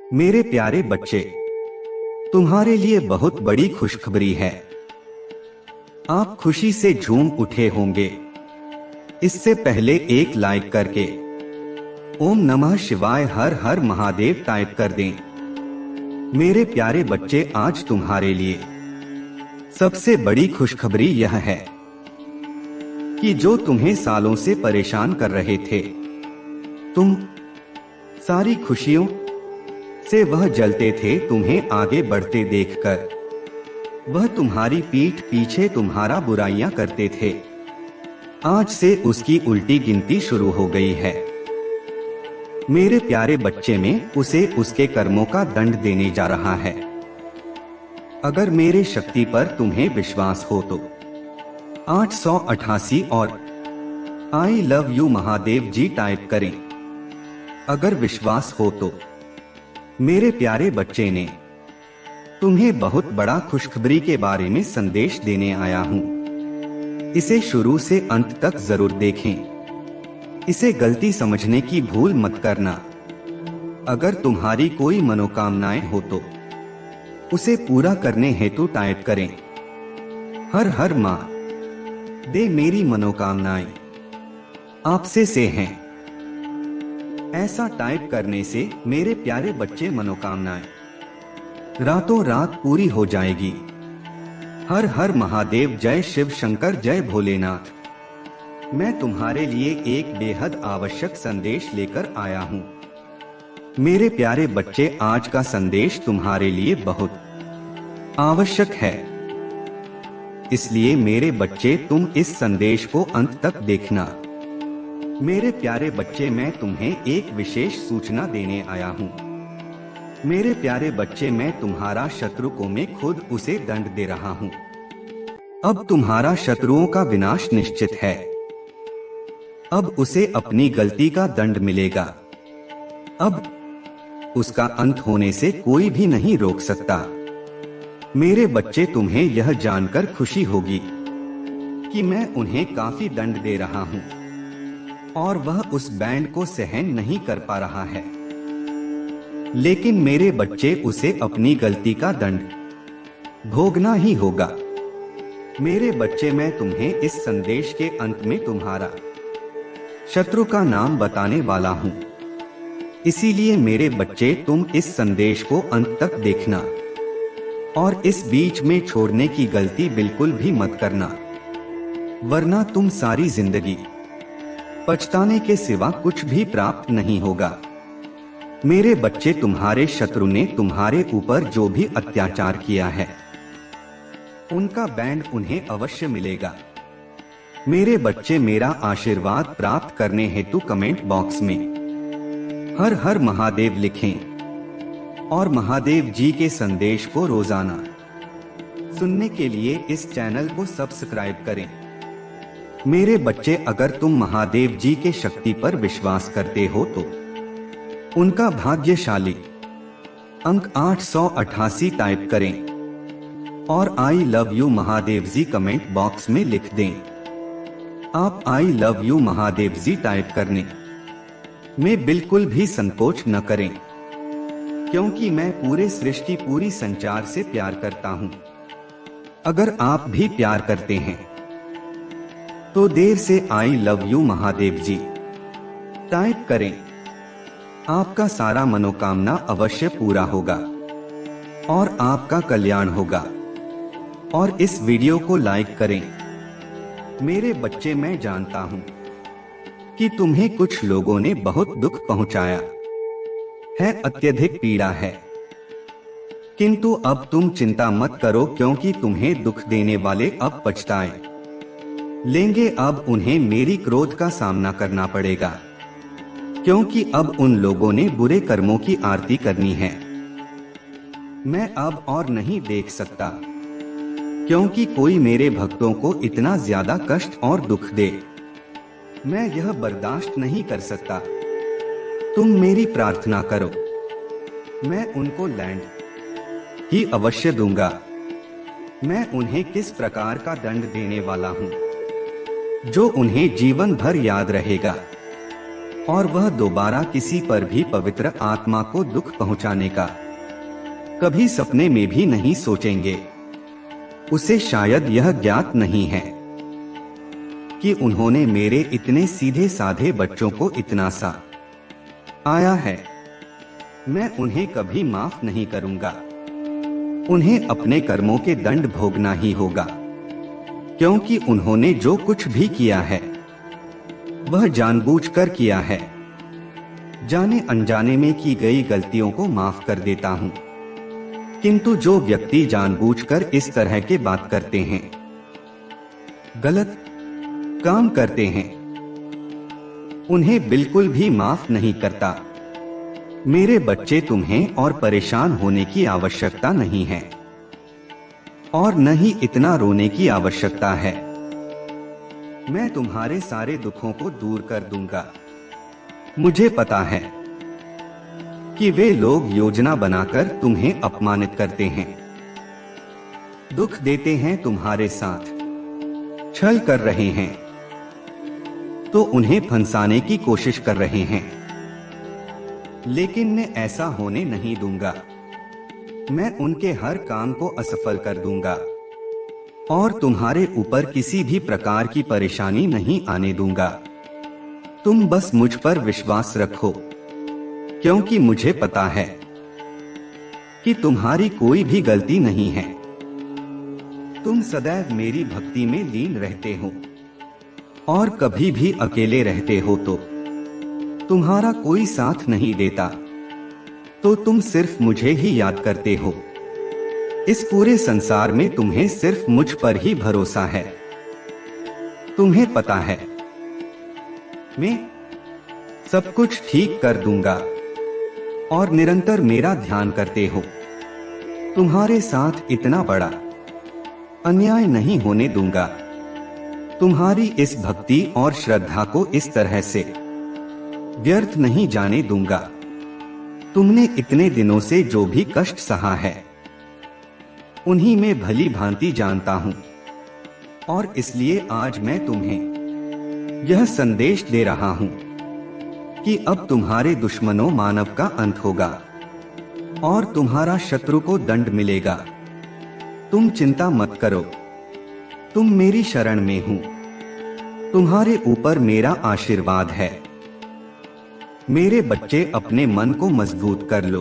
मेरे प्यारे बच्चे, तुम्हारे लिए बहुत बड़ी खुशखबरी है। आप खुशी से झूम उठे होंगे। इससे पहले एक लाइक करके ओम नमः शिवाय हर हर महादेव टाइप कर दें। मेरे प्यारे बच्चे, आज तुम्हारे लिए सबसे बड़ी खुशखबरी यह है कि जो तुम्हें सालों से परेशान कर रहे थे, तुम सारी खुशियों से वह जलते थे तुम्हें आगे बढ़ते देखकर। वह तुम्हारी पीठ पीछे तुम्हारा बुराइयां करते थे, आज से उसकी उल्टी गिनती शुरू हो गई है। मेरे प्यारे बच्चे, में उसे उसके कर्मों का दंड देने जा रहा है। अगर मेरे शक्ति पर तुम्हें विश्वास हो तो 888 और I love you Mahadev ji type करें। अगर विश्वास हो तो मेरे प्यारे बच्चे, ने तुम्हें बहुत बड़ा खुशखबरी के बारे में संदेश देने आया हूं। इसे शुरू से अंत तक जरूर देखें। इसे गलती समझने की भूल मत करना। अगर तुम्हारी कोई मनोकामनाएं हो तो उसे पूरा करने हेतु टाइप करें हर हर मां दे मेरी मनोकामनाएं आपसे से हैं। ऐसा टाइप करने से मेरे प्यारे बच्चे, मनोकामनाएं रातों रात पूरी हो जाएगी। हर हर महादेव, जय शिव शंकर, जय भोलेनाथ। मैं तुम्हारे लिए एक बेहद आवश्यक संदेश लेकर आया हूं। मेरे प्यारे बच्चे, आज का संदेश तुम्हारे लिए बहुत आवश्यक है। इसलिए मेरे बच्चे, तुम इस संदेश को अंत तक देखना। मेरे प्यारे बच्चे, मैं तुम्हें एक विशेष सूचना देने आया हूँ। मेरे प्यारे बच्चे, मैं तुम्हारा शत्रु को मैं खुद उसे दंड दे रहा हूँ। अब तुम्हारा शत्रुओं का विनाश निश्चित है। अब उसे अपनी गलती का दंड मिलेगा। अब उसका अंत होने से कोई भी नहीं रोक सकता। मेरे बच्चे, तुम्हें यह जानकर खुशी होगी कि मैं उन्हें काफी दंड दे रहा हूँ और वह उस बैंड को सहन नहीं कर पा रहा है। लेकिन मेरे बच्चे, उसे अपनी गलती का दंड भोगना ही होगा। मेरे बच्चे, मैं तुम्हें इस संदेश के अंत में तुम्हारा शत्रु का नाम बताने वाला हूँ। इसीलिए मेरे बच्चे, तुम इस संदेश को अंत तक देखना और इस बीच में छोड़ने की गलती बिल्कुल भी मत करना, वरना तुम सारी जिंदगी पछताने के सिवा कुछ भी प्राप्त नहीं होगा। मेरे बच्चे, तुम्हारे शत्रु ने तुम्हारे ऊपर जो भी अत्याचार किया है, उनका बैंड उन्हें अवश्य मिलेगा। मेरे बच्चे, मेरा आशीर्वाद प्राप्त करने हेतु कमेंट बॉक्स में हर हर महादेव लिखें और महादेव जी के संदेश को रोजाना सुनने के लिए इस चैनल को सब्सक्राइब करें। मेरे बच्चे, अगर तुम महादेव जी के शक्ति पर विश्वास करते हो तो उनका भाग्यशाली अंक 888 टाइप करें और I love you Mahadev ji comment box में लिख दें। आप I love you Mahadev ji type करने में बिल्कुल भी संकोच न करें, क्योंकि मैं पूरे सृष्टि पूरी संचार से प्यार करता हूं। अगर आप भी प्यार करते हैं तो देर से I love you Mahadev ji type करें। आपका सारा मनोकामना अवश्य पूरा होगा और आपका कल्याण होगा। और इस वीडियो को लाइक करें। मेरे बच्चे, मैं जानता हूं कि तुम्हें कुछ लोगों ने बहुत दुख पहुंचाया है, अत्यधिक पीड़ा है, किंतु अब तुम चिंता मत करो, क्योंकि तुम्हें दुख देने वाले अब पछताए लेंगे। अब उन्हें मेरी क्रोध का सामना करना पड़ेगा, क्योंकि अब उन लोगों ने बुरे कर्मों की आरती करनी है। मैं अब और नहीं देख सकता, क्योंकि कोई मेरे भक्तों को इतना ज्यादा कष्ट और दुख दे। मैं यह बर्दाश्त नहीं कर सकता। तुम मेरी प्रार्थना करो, मैं उनको लैंड ही अवश्य दूंगा। मैं उन्हें किस प्रकार का दंड देने वाला हूं जो उन्हें जीवन भर याद रहेगा। और वह दोबारा किसी पर भी पवित्र आत्मा को दुख पहुंचाने का कभी सपने में भी नहीं सोचेंगे। उसे शायद यह ज्ञात नहीं है कि उन्होंने मेरे इतने सीधे साधे बच्चों को इतना सा आया है। मैं उन्हें कभी माफ नहीं करूंगा। उन्हें अपने कर्मों के दंड भोगना ही होगा, क्योंकि उन्होंने जो कुछ भी किया है वह जानबूझकर किया है। जाने अनजाने में की गई गलतियों को माफ कर देता हूँ, किंतु जो व्यक्ति जानबूझकर इस तरह के बात करते हैं, गलत काम करते हैं, उन्हें बिल्कुल भी माफ नहीं करता। मेरे बच्चे, तुम्हें और परेशान होने की आवश्यकता नहीं है और न ही इतना रोने की आवश्यकता है। मैं तुम्हारे सारे दुखों को दूर कर दूंगा। मुझे पता है कि वे लोग योजना बनाकर तुम्हें अपमानित करते हैं, दुख देते हैं, तुम्हारे साथ छल कर रहे हैं, तो उन्हें फंसाने की कोशिश कर रहे हैं। लेकिन मैं ऐसा होने नहीं दूंगा। मैं उनके हर काम को असफल कर दूंगा और तुम्हारे ऊपर किसी भी प्रकार की परेशानी नहीं आने दूंगा। तुम बस मुझ पर विश्वास रखो, क्योंकि मुझे पता है कि तुम्हारी कोई भी गलती नहीं है। तुम सदैव मेरी भक्ति में लीन रहते हो और कभी भी अकेले रहते हो तो तुम्हारा कोई साथ नहीं देता, तो तुम सिर्फ मुझे ही याद करते हो। इस पूरे संसार में तुम्हें सिर्फ मुझ पर ही भरोसा है। तुम्हें पता है मैं सब कुछ ठीक कर दूंगा और निरंतर मेरा ध्यान करते हो। तुम्हारे साथ इतना बड़ा अन्याय नहीं होने दूंगा। तुम्हारी इस भक्ति और श्रद्धा को इस तरह से व्यर्थ नहीं जाने दूंगा। तुमने इतने दिनों से जो भी कष्ट सहा है, उन्हीं में भली भांति जानता हूं, और इसलिए आज मैं तुम्हें यह संदेश दे रहा हूं कि अब तुम्हारे दुश्मनों मानव का अंत होगा और तुम्हारा शत्रु को दंड मिलेगा। तुम चिंता मत करो, तुम मेरी शरण में हो। तुम्हारे ऊपर मेरा आशीर्वाद है। मेरे बच्चे, अपने मन को मजबूत कर लो।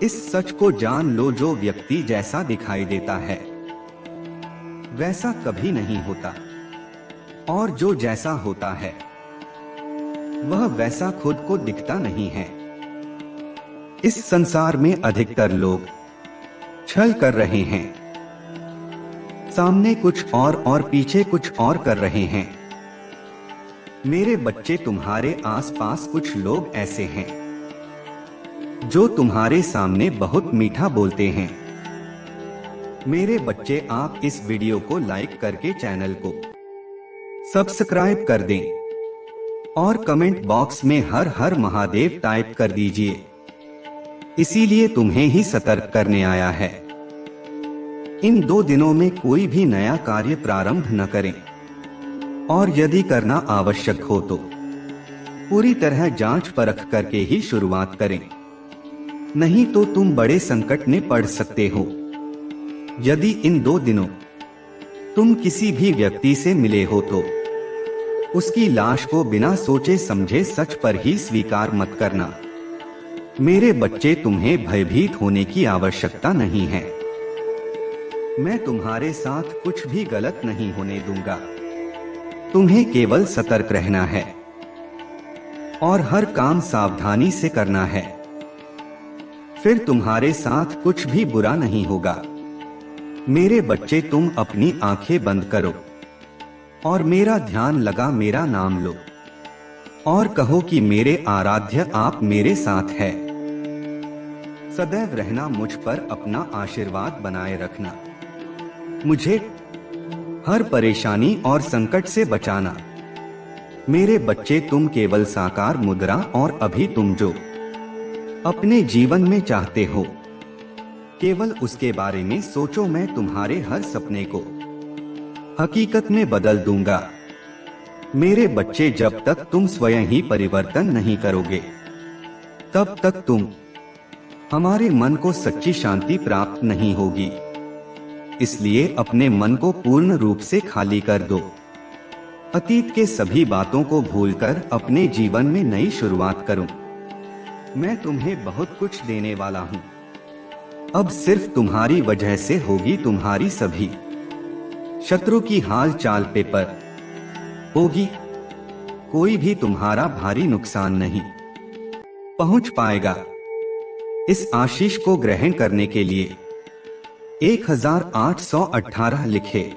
इस सच को जान लो, जो व्यक्ति जैसा दिखाई देता है वैसा कभी नहीं होता, और जो जैसा होता है वह वैसा खुद को दिखता नहीं है। इस संसार में अधिकतर लोग छल कर रहे हैं, सामने कुछ और पीछे कुछ और कर रहे हैं। मेरे बच्चे, तुम्हारे आसपास कुछ लोग ऐसे हैं जो तुम्हारे सामने बहुत मीठा बोलते हैं। मेरे बच्चे, आप इस वीडियो को लाइक करके चैनल को सब्सक्राइब कर दें और कमेंट बॉक्स में हर हर महादेव टाइप कर दीजिए। इसीलिए तुम्हें ही सतर्क करने आया है। इन 2 दिनों में कोई भी नया कार्य प्रारंभ न करें, और यदि करना आवश्यक हो तो पूरी तरह जांच परख करके ही शुरुआत करें, नहीं तो तुम बड़े संकट में पड़ सकते हो। यदि इन 2 दिनों तुम किसी भी व्यक्ति से मिले हो तो उसकी लाश को बिना सोचे समझे सच पर ही स्वीकार मत करना। मेरे बच्चे, तुम्हें भयभीत होने की आवश्यकता नहीं है। मैं तुम्हारे साथ कुछ भी गलत नहीं होने दूंगा। तुम्हें केवल सतर्क रहना है और हर काम सावधानी से करना है, फिर तुम्हारे साथ कुछ भी बुरा नहीं होगा। मेरे बच्चे, तुम अपनी आंखें बंद करो और मेरा ध्यान लगा मेरा नाम लो और कहो कि मेरे आराध्य, आप मेरे साथ है। सदैव रहना, मुझ पर अपना आशीर्वाद बनाए रखना, मुझे हर परेशानी और संकट से बचाना। मेरे बच्चे, तुम केवल साकार मुद्रा और अभी तुम जो अपने जीवन में चाहते हो, केवल उसके बारे में सोचो। मैं तुम्हारे हर सपने को हकीकत में बदल दूंगा। मेरे बच्चे, जब तक तुम स्वयं ही परिवर्तन नहीं करोगे तब तक तुम हमारे मन को सच्ची शांति प्राप्त नहीं होगी। इसलिए अपने मन को पूर्ण रूप से खाली कर दो। अतीत के सभी बातों को भूलकर अपने जीवन में नई शुरुआत करो। मैं तुम्हें बहुत कुछ देने वाला हूँ। अब सिर्फ तुम्हारी वजह से होगी तुम्हारी सभी शत्रु की हाल चाल पे पर होगी। कोई भी तुम्हारा भारी नुकसान नहीं पहुंच पाएगा। इस आशीष को ग्रहण करने के लिए 1818 लिखे।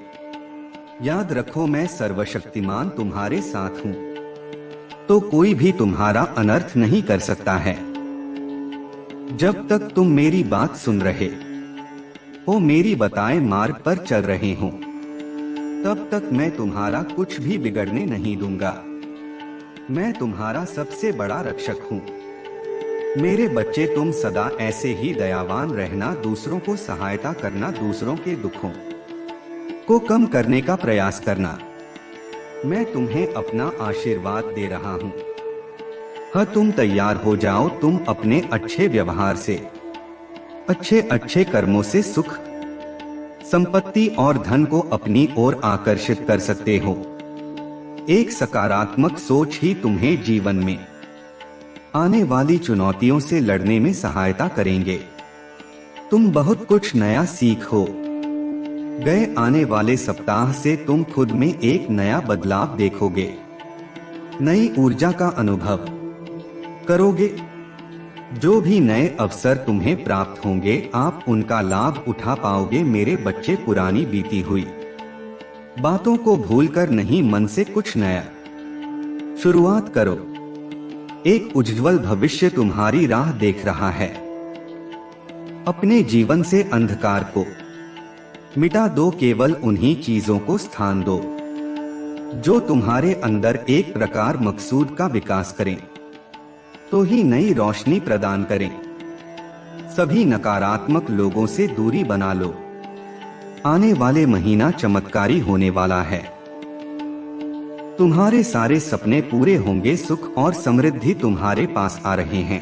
याद रखो, मैं सर्वशक्तिमान तुम्हारे साथ हूं, तो कोई भी तुम्हारा अनर्थ नहीं कर सकता है। जब तक तुम मेरी बात सुन रहे हो, मेरी बताए मार्ग पर चल रहे हो, तब तक मैं तुम्हारा कुछ भी बिगड़ने नहीं दूंगा। मैं तुम्हारा सबसे बड़ा रक्षक हूँ। मेरे बच्चे, तुम सदा ऐसे ही दयावान रहना, दूसरों को सहायता करना, दूसरों के दुखों को कम करने का प्रयास करना। मैं तुम्हें अपना आशीर्वाद दे रहा हूँ। हाँ, तुम तैयार हो जाओ। तुम अपने अच्छे व्यवहार से, अच्छे कर्मों से सुख, संपत्ति और धन को अपनी ओर आकर्षित कर सकते हो। एक सकारात्मक सोच ही तुम्हें जीवन में आने वाली चुनौतियों से लड़ने में सहायता करेंगे। तुम बहुत कुछ नया सीखो। गए आने वाले सप्ताह से तुम खुद में एक नया बदलाव देखोगे, नई ऊर्जा का अनुभव करोगे। जो भी नए अवसर तुम्हें प्राप्त होंगे, आप उनका लाभ उठा पाओगे। मेरे बच्चे, पुरानी बीती हुई बातों को भूलकर नहीं, मन से कुछ नया शुरुआत करो। एक उज्जवल भविष्य तुम्हारी राह देख रहा है। अपने जीवन से अंधकार को मिटा दो। केवल उन्हीं चीजों को स्थान दो जो तुम्हारे अंदर एक प्रकार मकसूद का विकास करें, तो ही नई रोशनी प्रदान करें। सभी नकारात्मक लोगों से दूरी बना लो। आने वाले महीना चमत्कारी होने वाला है। तुम्हारे सारे सपने पूरे होंगे। सुख और समृद्धि तुम्हारे पास आ रहे हैं।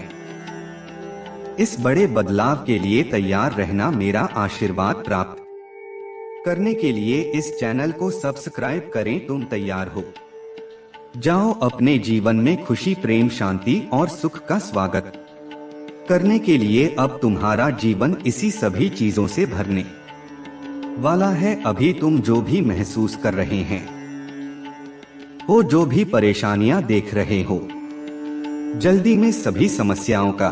इस बड़े बदलाव के लिए तैयार रहना। मेरा आशीर्वाद प्राप्त करने के लिए इस चैनल को सब्सक्राइब करें। तुम तैयार हो जाओ अपने जीवन में खुशी, प्रेम, शांति और सुख का स्वागत करने के लिए। अब तुम्हारा जीवन इसी सभी चीजों से भरने वाला है। अभी तुम जो भी महसूस कर रहे हैं, हो जो भी परेशानियां देख रहे हो, जल्दी में सभी समस्याओं का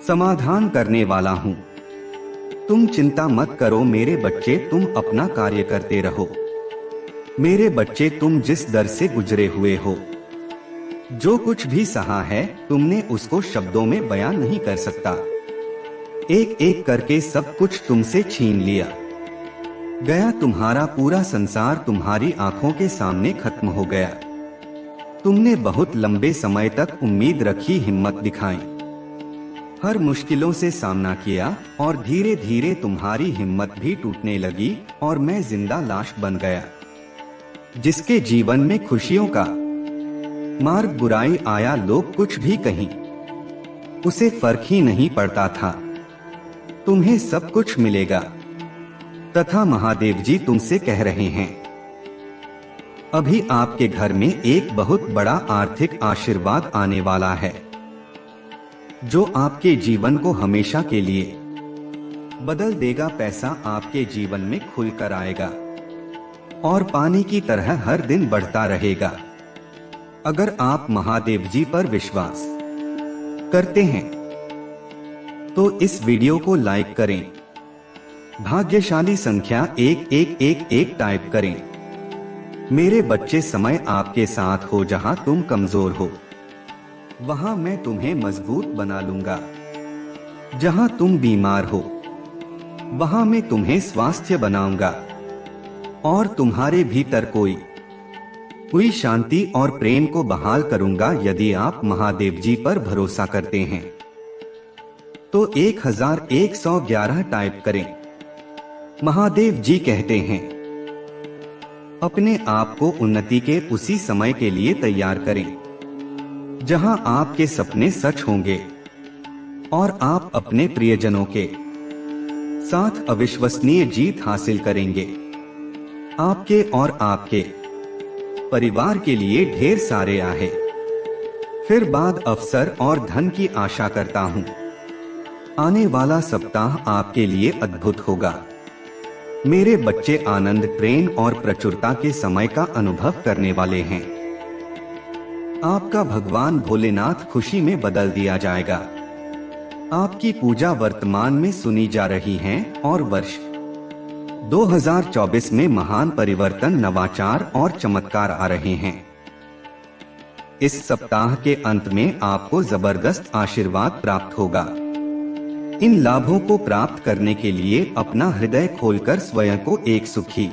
समाधान करने वाला हूं। तुम चिंता मत करो मेरे बच्चे, तुम अपना कार्य करते रहो। मेरे बच्चे, तुम जिस दर से गुजरे हुए हो, जो कुछ भी सहा है, तुमने उसको शब्दों में बयान नहीं कर सकता। एक एक करके सब कुछ तुमसे छीन लिया गया। तुम्हारा पूरा संसार तुम्हारी आंखों के सामने खत्म हो गया। तुमने बहुत लंबे समय तक उम्मीद रखी, हिम्मत दिखाई, हर मुश्किलों से सामना किया और धीरे धीरे तुम्हारी हिम्मत भी टूटने लगी और मैं जिंदा लाश बन गया। जिसके जीवन में खुशियों का मार्ग बुराई आया, लोग कुछ भी कहीं, उसे फर्क ही नहीं पड़ता था। तुम्हें सब कुछ मिलेगा। तथा महादेव जी तुमसे कह रहे हैं, अभी आपके घर में एक बहुत बड़ा आर्थिक आशीर्वाद आने वाला है, जो आपके जीवन को हमेशा के लिए बदल देगा। पैसा आपके जीवन में खुलकर आएगा और पानी की तरह हर दिन बढ़ता रहेगा। अगर आप महादेव जी पर विश्वास करते हैं तो इस वीडियो को लाइक करें। भाग्यशाली संख्या 1111 टाइप करें। मेरे बच्चे, समय आपके साथ हो। जहां तुम कमजोर हो, वहां मैं तुम्हें मजबूत बना लूंगा। जहां तुम बीमार हो, वहां मैं तुम्हें स्वास्थ्य बनाऊंगा और तुम्हारे भीतर कोई हुई शांति और प्रेम को बहाल करूंगा। यदि आप महादेव जी पर भरोसा करते हैं तो 1111 टाइप करें। महादेव जी कहते हैं, अपने आप को उन्नति के उसी समय के लिए तैयार करें जहां आपके सपने सच होंगे और आप अपने प्रियजनों के साथ अविश्वसनीय जीत हासिल करेंगे। आपके और आपके परिवार के लिए ढेर सारे आहे फिर बाद अवसर और धन की आशा करता हूँ। आने वाला सप्ताह आपके लिए अद्भुत होगा। मेरे बच्चे आनंद, प्रेम और प्रचुरता के समय का अनुभव करने वाले हैं। आपका भगवान भोलेनाथ खुशी में बदल दिया जाएगा। आपकी पूजा वर्तमान में सुनी जा रही है और वर्ष 2024 में महान परिवर्तन, नवाचार और चमत्कार आ रहे हैं। इस सप्ताह के अंत में आपको जबरदस्त आशीर्वाद प्राप्त होगा। इन लाभों को प्राप्त करने के लिए अपना हृदय खोलकर स्वयं को एक सुखी,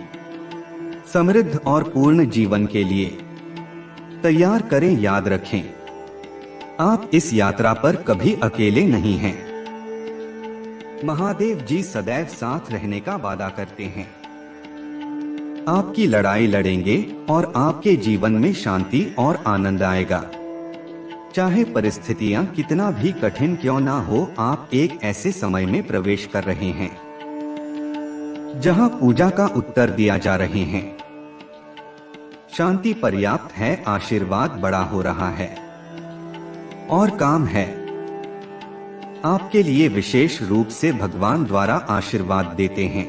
समृद्ध और पूर्ण जीवन के लिए तैयार करें। याद रखें, आप इस यात्रा पर कभी अकेले नहीं हैं। महादेव जी सदैव साथ रहने का वादा करते हैं। आपकी लड़ाई लड़ेंगे और आपके जीवन में शांति और आनंद आएगा। चाहे परिस्थितियां कितना भी कठिन क्यों ना हो, आप एक ऐसे समय में प्रवेश कर रहे हैं जहां पूजा का उत्तर दिया जा रहे हैं। शांति पर्याप्त है, आशीर्वाद बड़ा हो रहा है और काम है। आपके लिए विशेष रूप से भगवान द्वारा आशीर्वाद देते हैं।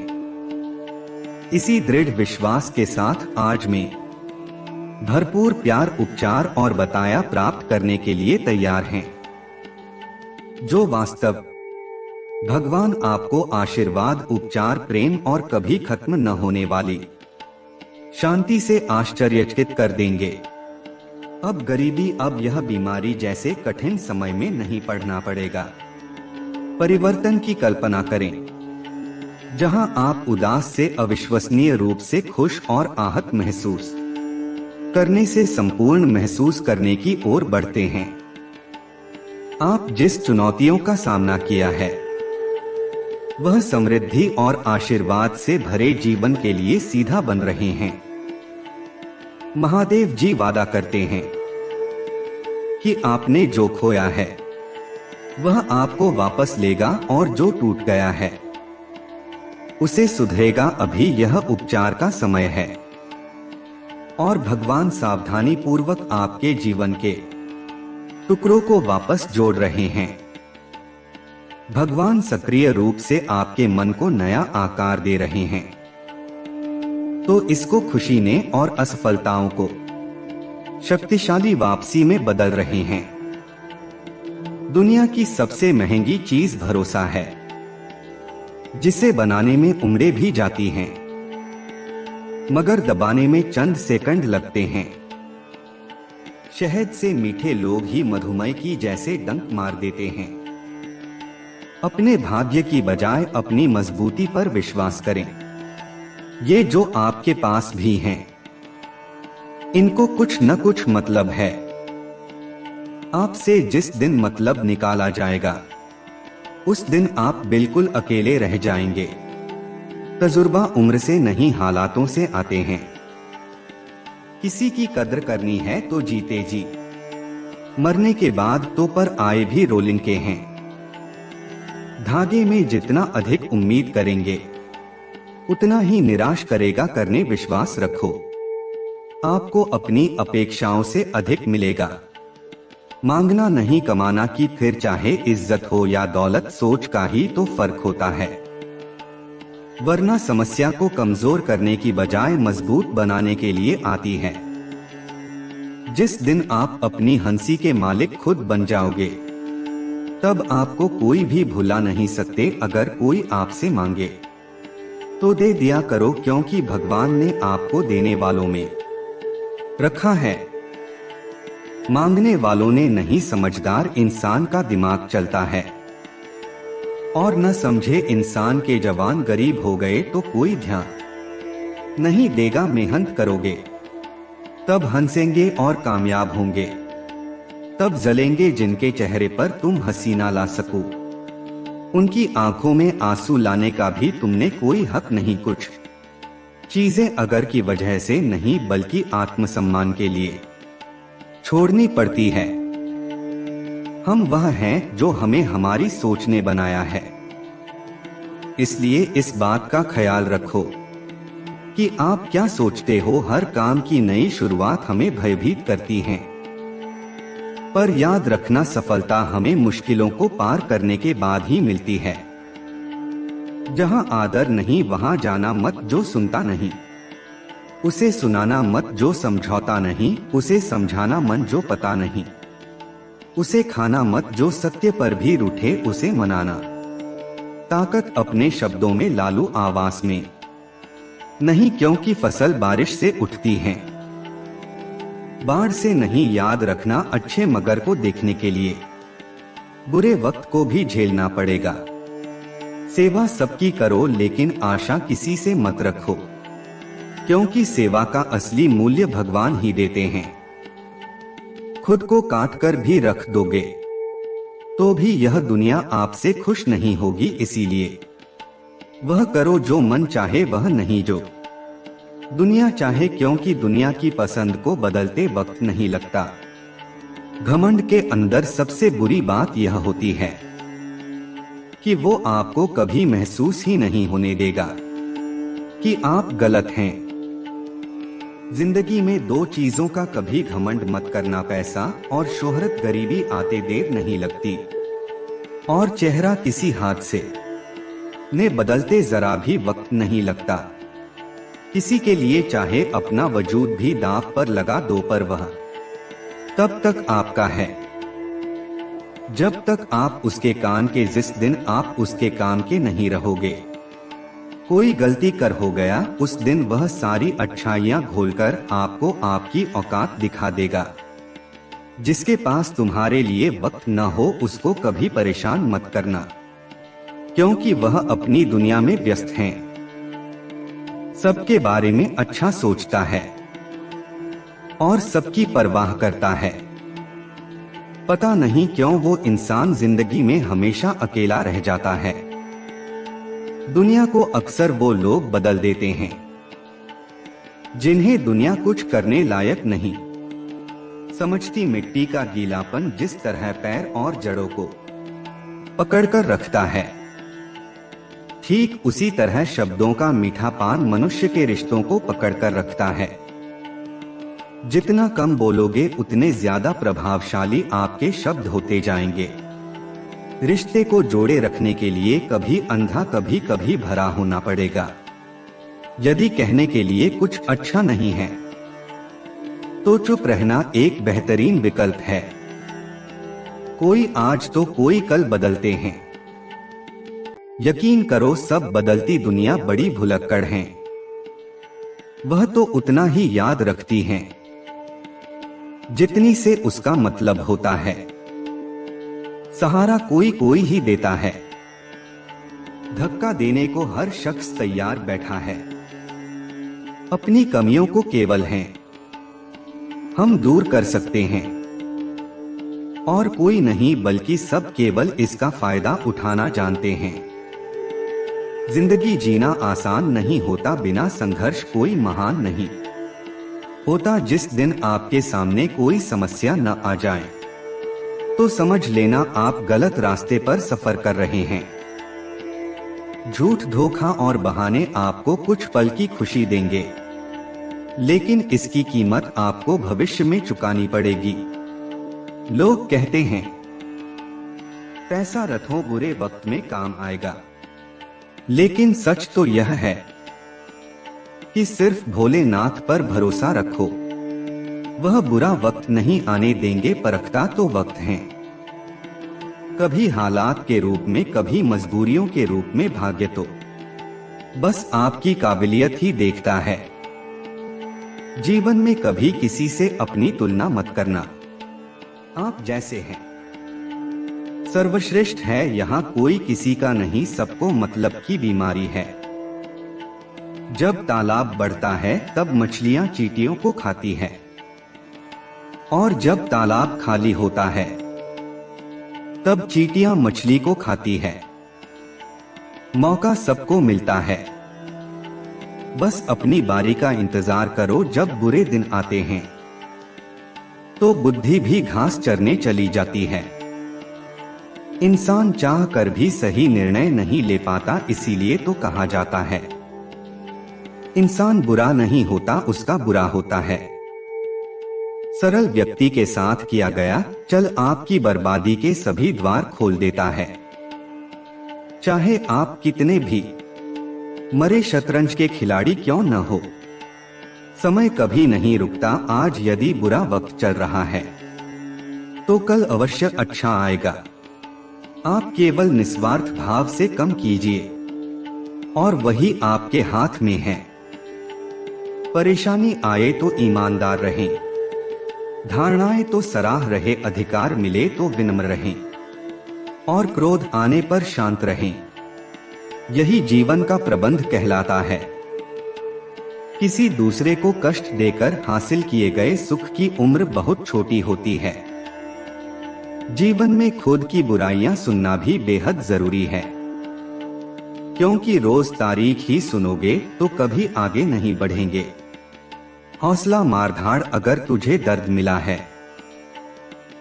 इसी दृढ़ विश्वास के साथ आज मैं भरपूर प्यार, उपचार और बताया प्राप्त करने के लिए तैयार हैं। जो वास्तव भगवान आपको आशीर्वाद, उपचार, प्रेम और कभी खत्म न होने वाली शांति से आश्चर्यचकित कर देंगे। अब गरीबी, अब यह बीमारी जैसे कठिन समय में नहीं पड़ना पड़ेगा। परिवर्तन की कल्पना करें जहां आप उदास से अविश्वसनीय रूप से खुश और आहत महसूस करने से संपूर्ण महसूस करने की ओर बढ़ते हैं। आप जिस चुनौतियों का सामना किया है वह समृद्धि और आशीर्वाद से भरे जीवन के लिए सीधा बन रहे हैं। महादेव जी वादा करते हैं कि आपने जो खोया है वह आपको वापस लेगा और जो टूट गया है उसे सुधरेगा। अभी यह उपचार का समय है और भगवान सावधानी पूर्वक आपके जीवन के टुकड़ों को वापस जोड़ रहे हैं। भगवान सक्रिय रूप से आपके मन को नया आकार दे रहे हैं, तो इसको खुशी ने और असफलताओं को शक्तिशाली वापसी में बदल रहे हैं। दुनिया की सबसे महंगी चीज भरोसा है, जिसे बनाने में उम्रें भी जाती हैं, मगर दबाने में चंद सेकंड लगते हैं। शहद से मीठे लोग ही मधुमेह की जैसे डंक मार देते हैं। अपने भाग्य की बजाय अपनी मजबूती पर विश्वास करें। ये जो आपके पास भी हैं, इनको कुछ न कुछ मतलब है। आपसे जिस दिन मतलब निकाला जाएगा उस दिन आप बिल्कुल अकेले रह जाएंगे। तजुर्बा उम्र से नहीं, हालातों से आते हैं। किसी की कद्र करनी है तो जीते जी, मरने के बाद तो पर आए भी रोलिंग के हैं। धागे में जितना अधिक उम्मीद करेंगे उतना ही निराश करेगा। करने विश्वास रखो, आपको अपनी अपेक्षाओं से अधिक मिलेगा। मांगना नहीं कमाना की, फिर चाहे इज्जत हो या दौलत, सोच का ही तो फर्क होता है। वरना समस्या को कमजोर करने की बजाय मजबूत बनाने के लिए आती है। जिस दिन आप अपनी हंसी के मालिक खुद बन जाओगे तब आपको कोई भी भुला नहीं सकते। अगर कोई आपसे मांगे तो दे दिया करो, क्योंकि भगवान ने आपको देने वालों में रखा है, मांगने वालों ने नहीं। समझदार इंसान का दिमाग चलता है और न समझे इंसान के जवान गरीब हो गए तो कोई ध्यान नहीं देगा। मेहनत करोगे तब हंसेंगे और कामयाब होंगे, तब जलेंगे जिनके चेहरे पर तुम हंसी ना ला सको। उनकी आंखों में आंसू लाने का भी तुमने कोई हक नहीं। कुछ चीजें अगर की वजह से नहीं बल्कि आत्मसम्मान के लिए छोड़नी पड़ती है। हम वह हैं जो हमें हमारी सोच ने बनाया है। इसलिए इस बात का ख्याल रखो कि आप क्या सोचते हो। हर काम की नई शुरुआत हमें भयभीत करती है, पर याद रखना सफलता हमें मुश्किलों को पार करने के बाद ही मिलती है। जहां आदर नहीं वहां जाना मत। जो सुनता नहीं उसे सुनाना मत। जो समझौता नहीं उसे समझाना मन। जो पता नहीं उसे खाना मत। जो सत्य पर भी रूठे उसे मनाना। ताकत अपने शब्दों में, लालू आवाज में नहीं, क्योंकि फसल बारिश से उठती है, बाढ़ से नहीं। याद रखना, अच्छे मगर को देखने के लिए बुरे वक्त को भी झेलना पड़ेगा। सेवा सबकी करो लेकिन आशा किसी से मत रखो, क्योंकि सेवा का असली मूल्य भगवान ही देते हैं। खुद को काट कर भी रख दोगे तो भी यह दुनिया आपसे खुश नहीं होगी। इसीलिए वह करो जो मन चाहे, वह नहीं जो दुनिया चाहे, क्योंकि दुनिया की पसंद को बदलते वक्त नहीं लगता। घमंड के अंदर सबसे बुरी बात यह होती है कि वो आपको कभी महसूस ही नहीं होने देगा कि आप गलत हैं। जिंदगी में दो चीजों का कभी घमंड मत करना, पैसा और शोहरत। गरीबी आते देर नहीं लगती और चेहरा किसी हादसे ने बदलते जरा भी वक्त नहीं लगता। किसी के लिए चाहे अपना वजूद भी दांव पर लगा दो, पर वह तब तक आपका है जब तक आप उसके काम के। जिस दिन आप उसके काम के नहीं रहोगे, कोई गलती कर हो गया, उस दिन वह सारी अच्छाइयां घोलकर आपको आपकी औकात दिखा देगा। जिसके पास तुम्हारे लिए वक्त न हो उसको कभी परेशान मत करना, क्योंकि वह अपनी दुनिया में व्यस्त हैं। सबके बारे में अच्छा सोचता है और सबकी परवाह करता है। पता नहीं क्यों वो इंसान जिंदगी में हमेशा अकेला रह जाता है। दुनिया को अक्सर वो लोग बदल देते हैं जिन्हें दुनिया कुछ करने लायक नहीं समझती। मिट्टी का गीलापन जिस तरह पैर और जड़ों को पकड़कर रखता है, ठीक उसी तरह शब्दों का मीठा पान मनुष्य के रिश्तों को पकड़कर रखता है। जितना कम बोलोगे उतने ज्यादा प्रभावशाली आपके शब्द होते जाएंगे। रिश्ते को जोड़े रखने के लिए कभी अंधा कभी कभी भरा होना पड़ेगा। यदि कहने के लिए कुछ अच्छा नहीं है तो चुप रहना एक बेहतरीन विकल्प है। कोई आज तो कोई कल बदलते हैं। यकीन करो सब बदलती दुनिया बड़ी भुलक्कड़ है। वह तो उतना ही याद रखती हैं जितनी से उसका मतलब होता है। सहारा कोई कोई ही देता है, धक्का देने को हर शख्स तैयार बैठा है। अपनी कमियों को केवल हैं हम दूर कर सकते हैं, और कोई नहीं बल्कि सब केवल इसका फायदा उठाना जानते हैं। जिंदगी जीना आसान नहीं होता, बिना संघर्ष कोई महान नहीं होता। जिस दिन आपके सामने कोई समस्या न आ जाए तो समझ लेना आप गलत रास्ते पर सफर कर रहे हैं। झूठ, धोखा और बहाने आपको कुछ पल की खुशी देंगे, लेकिन इसकी कीमत आपको भविष्य में चुकानी पड़ेगी। लोग कहते हैं पैसा रखो बुरे वक्त में काम आएगा, लेकिन सच तो यह है कि सिर्फ भोलेनाथ पर भरोसा रखो, वह बुरा वक्त नहीं आने देंगे। परखता तो वक्त है, कभी हालात के रूप में, कभी मजबूरियों के रूप में। भाग्य तो बस आपकी काबिलियत ही देखता है। जीवन में कभी किसी से अपनी तुलना मत करना, आप जैसे हैं सर्वश्रेष्ठ है। यहाँ कोई किसी का नहीं, सबको मतलब की बीमारी है। जब तालाब बढ़ता है तब मछलियां चींटियों को खाती है, और जब तालाब खाली होता है तब चींटियां मछली को खाती है। मौका सबको मिलता है, बस अपनी बारी का इंतजार करो। जब बुरे दिन आते हैं तो बुद्धि भी घास चरने चली जाती है। इंसान चाह कर भी सही निर्णय नहीं ले पाता, इसीलिए तो कहा जाता है इंसान बुरा नहीं होता, उसका बुरा होता है। सरल व्यक्ति के साथ किया गया चल आपकी बर्बादी के सभी द्वार खोल देता है। चाहे आप कितने भी मरे शतरंज के खिलाड़ी क्यों न हो, समय कभी नहीं रुकता। आज यदि बुरा वक्त चल रहा है तो कल अवश्य अच्छा आएगा। आप केवल निस्वार्थ भाव से काम कीजिए और वही आपके हाथ में है। परेशानी आए तो ईमानदार रहें, धारणाएं तो सराह रहे, अधिकार मिले तो विनम्र रहें और क्रोध आने पर शांत रहें। यही जीवन का प्रबंध कहलाता है। किसी दूसरे को कष्ट देकर हासिल किए गए सुख की उम्र बहुत छोटी होती है। जीवन में खुद की बुराइयां सुनना भी बेहद जरूरी है, क्योंकि रोज तारीख ही सुनोगे तो कभी आगे नहीं बढ़ेंगे। हौसला मारधाड़, अगर तुझे दर्द मिला है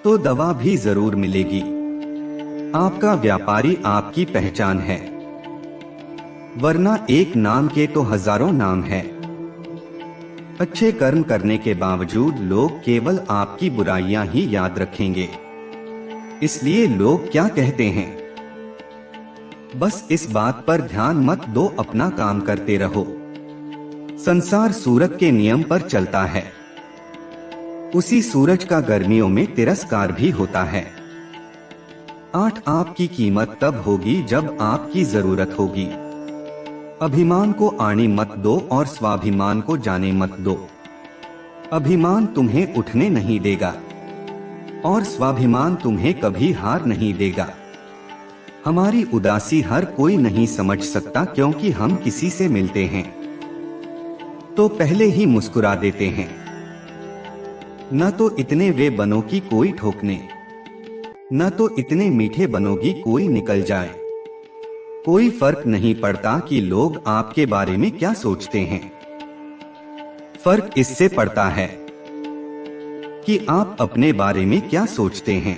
तो दवा भी जरूर मिलेगी। आपका व्यापारी आपकी पहचान है, वरना एक नाम के तो हजारों नाम है। अच्छे कर्म करने के बावजूद लोग केवल आपकी बुराइयां ही याद रखेंगे। इसलिए लोग क्या कहते हैं, बस इस बात पर ध्यान मत दो, अपना काम करते रहो। संसार सूरज के नियम पर चलता है, उसी सूरज का गर्मियों में तिरस्कार भी होता है। 8 आपकी कीमत तब होगी जब आपकी जरूरत होगी। अभिमान को आने मत दो और स्वाभिमान को जाने मत दो। अभिमान तुम्हें उठने नहीं देगा और स्वाभिमान तुम्हें कभी हार नहीं देगा। हमारी उदासी हर कोई नहीं समझ सकता, क्योंकि हम किसी से मिलते हैं तो पहले ही मुस्कुरा देते हैं। न तो इतने वे बनो कि कोई ठोकने, न तो इतने मीठे बनोगी कोई निकल जाए। कोई फर्क नहीं पड़ता कि लोग आपके बारे में क्या सोचते हैं, फर्क इससे पड़ता है कि आप अपने बारे में क्या सोचते हैं।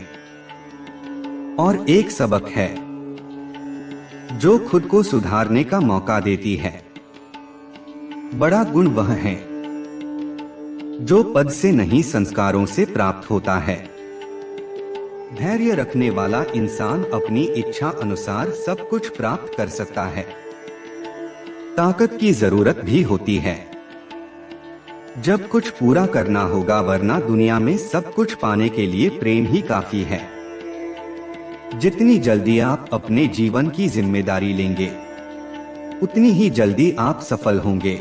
और एक सबक है जो खुद को सुधारने का मौका देती है। बड़ा गुण वह है जो पद से नहीं संस्कारों से प्राप्त होता है। धैर्य रखने वाला इंसान अपनी इच्छा अनुसार सब कुछ प्राप्त कर सकता है। ताकत की जरूरत भी होती है जब कुछ पूरा करना होगा, वरना दुनिया में सब कुछ पाने के लिए प्रेम ही काफी है। जितनी जल्दी आप अपने जीवन की जिम्मेदारी लेंगे, उतनी ही जल्दी आप सफल होंगे।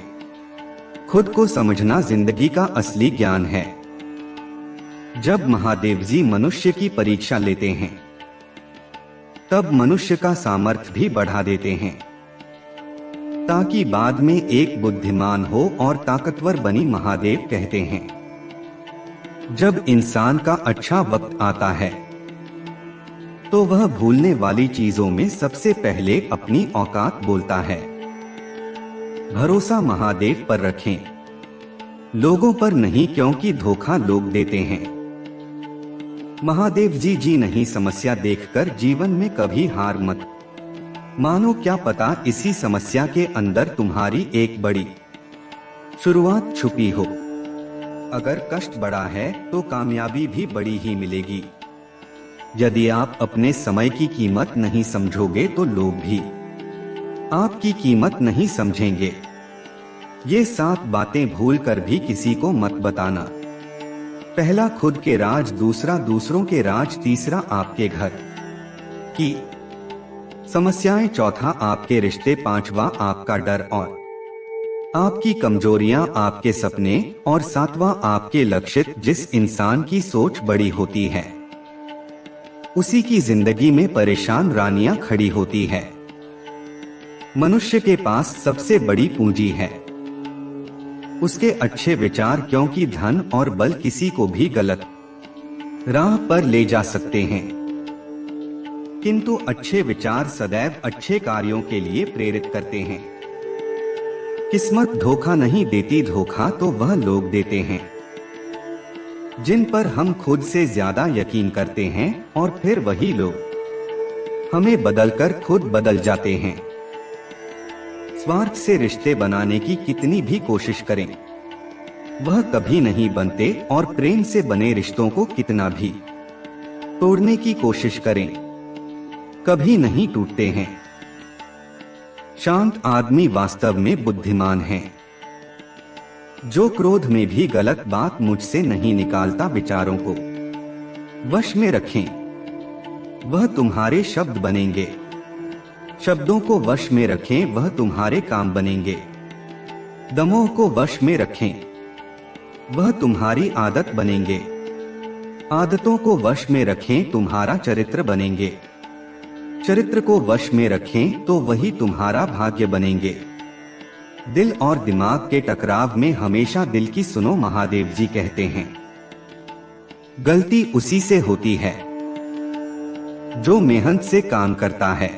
खुद को समझना जिंदगी का असली ज्ञान है। जब महादेव जी मनुष्य की परीक्षा लेते हैं, तब मनुष्य का सामर्थ्य भी बढ़ा देते हैं, ताकि बाद में एक बुद्धिमान हो और ताकतवर बनी। महादेव कहते हैं, जब इंसान का अच्छा वक्त आता है तो वह भूलने वाली चीजों में सबसे पहले अपनी औकात बोलता है। भरोसा महादेव पर रखें, लोगों पर नहीं, क्योंकि धोखा लोग देते हैं। महादेव जी नहीं, समस्या देखकर जीवन में कभी हार मत मानो। क्या पता इसी समस्या के अंदर तुम्हारी एक बड़ी शुरुआत छुपी हो। अगर कष्ट बड़ा है तो कामयाबी भी बड़ी ही मिलेगी। यदि आप अपने समय की कीमत नहीं समझोगे तो लोग भी आपकी कीमत नहीं समझेंगे। ये 7 बातें भूल कर भी किसी को मत बताना। पहला खुद के राज, दूसरा दूसरों के राज, तीसरा आपके घर की समस्याएं, चौथा आपके रिश्ते, पांचवा आपका डर और आपकी कमजोरियां, आपके सपने, और सातवां आपके लक्ष्य। जिस इंसान की सोच बड़ी होती है उसी की जिंदगी में परेशान रानियां खड़ी होती है। मनुष्य के पास सबसे बड़ी पूंजी है उसके अच्छे विचार, क्योंकि धन और बल किसी को भी गलत राह पर ले जा सकते हैं, किंतु अच्छे विचार सदैव अच्छे कार्यों के लिए प्रेरित करते हैं। किस्मत धोखा नहीं देती, धोखा तो वह लोग देते हैं जिन पर हम खुद से ज्यादा यकीन करते हैं, और फिर वही लोग हमें बदलकर खुद बदल जाते हैं। स्वार्थ से रिश्ते बनाने की कितनी भी कोशिश करें, वह कभी नहीं बनते, और प्रेम से बने रिश्तों को कितना भी तोड़ने की कोशिश करें, कभी नहीं टूटते हैं। शांत आदमी वास्तव में बुद्धिमान है, जो क्रोध में भी गलत बात मुझसे नहीं निकालता। विचारों को वश में रखें, वह तुम्हारे शब्द बनेंगे। शब्दों को वश में रखें, वह तुम्हारे काम बनेंगे। दमोह को वश में रखें, वह तुम्हारी आदत बनेंगे। आदतों को वश में रखें, तुम्हारा चरित्र बनेंगे। चरित्र को वश में रखें तो वही तुम्हारा भाग्य बनेंगे। दिल और दिमाग के टकराव में हमेशा दिल की सुनो, महादेव जी कहते हैं। गलती उसी से होती है जो मेहनत से काम करता है।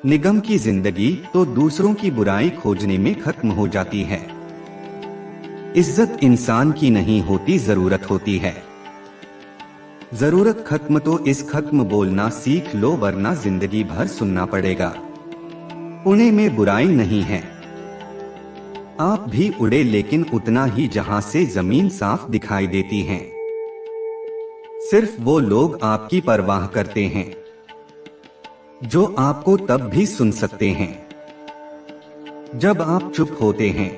निगम की जिंदगी तो दूसरों की बुराई खोजने में खत्म हो जाती है। इज्जत इंसान की नहीं होती, जरूरत होती है। जरूरत खत्म तो इस खत्म बोलना सीख लो, वरना जिंदगी भर सुनना पड़ेगा। उड़ने में बुराई नहीं है, आप भी उड़े, लेकिन उतना ही जहां से जमीन साफ दिखाई देती है। सिर्फ वो लोग आपकी परवाह करते हैं जो आपको तब भी सुन सकते हैं जब आप चुप होते हैं।